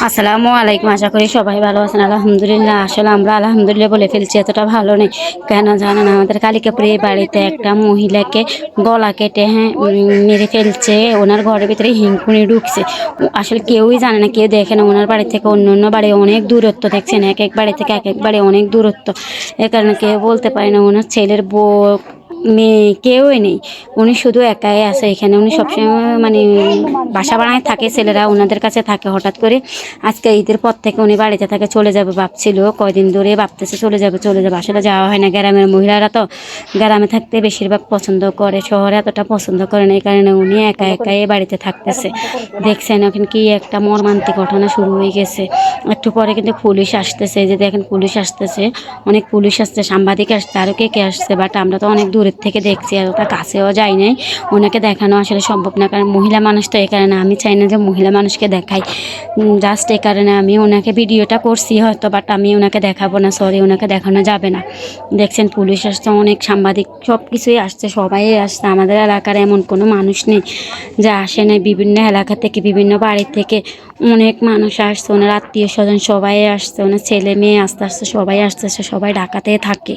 আসসালামু আলাইকুম। আশা করি সবাই ভালো আছেন। আলহামদুলিল্লাহ। আসলে আমরা আলহামদুলিল্লাহ বলে ফেলছি, এতটা ভালো নেই। কেন জানেন, আমাদের কালিকাপুরে এই বাড়িতে একটা মহিলাকে গলা কেটে মেরে ফেলছে। ওনার ঘরের ভিতরে হিংকুনি ঢুকছে। আসলে কেউই জানে না, কেউ দেখে না। ওনার বাড়ি থেকে অন্য অন্য বাড়ি অনেক দূরত্ব, দেখছেন, এক এক বাড়ি থেকে এক এক বাড়ি অনেক দূরত্ব। এ কারণে কেউ বলতে পারে না ওনার ছেলের বউ মেয়ে কেউই নেই। উনি শুধু একাই আছে এখানে। উনি সবসময় বাসা বানায় থাকে, ছেলেরা ওনাদের কাছে থাকে। হঠাৎ করে আজকে ঈদের পর থেকে উনি বাড়িতে থাকে, চলে যাবে ভাবছিল, কয়দিন ধরে ভাবতেছে চলে যাবে চলে যাবে। আসলে যাওয়া হয় না। গ্রামের মহিলারা তো গ্রামে থাকতে বেশিরভাগ পছন্দ করে, শহরে এতটা পছন্দ করে না। এই কারণে উনি একা একাই বাড়িতে থাকতেছে। দেখছেন এখন কি একটা মর্মান্তিক ঘটনা শুরু হয়ে গেছে। একটু পরে কিন্তু পুলিশ আসতেছে, যে দেখেন পুলিশ আসতেছে, অনেক পুলিশ আসছে, সাংবাদিক আসছে, আরও কে কে আসছে। বাট আমরা তো অনেক দূরের থেকে দেখছি, এতটা কাছেও যাই নাই। ওনাকে দেখানো আসলে সম্ভব না, কারণ মহিলা মানুষ তো। এই কারণে আমি চাই না যে মহিলা মানুষকে দেখাই। জাস্ট এই কারণে আমি ওনাকে ভিডিওটা করছি হয়তো, বাট আমি ওনাকে দেখাবো না। সরি, ওনাকে দেখানো যাবে না। দেখছেন পুলিশ আসছে, অনেক সাংবাদিক, সব কিছুই আসছে, সবাই আসছে। আমাদের এলাকার এমন কোনো মানুষ নেই যা আসে না। বিভিন্ন এলাকা থেকে, বিভিন্ন বাড়ি থেকে অনেক মানুষ আসছে। ওনার আত্মীয় স্বজন সবাই আসছে, ওনার ছেলে মেয়ে আস্তে আস্তে সবাই আসতেছে, সবাই ঢাকাতে থাকে।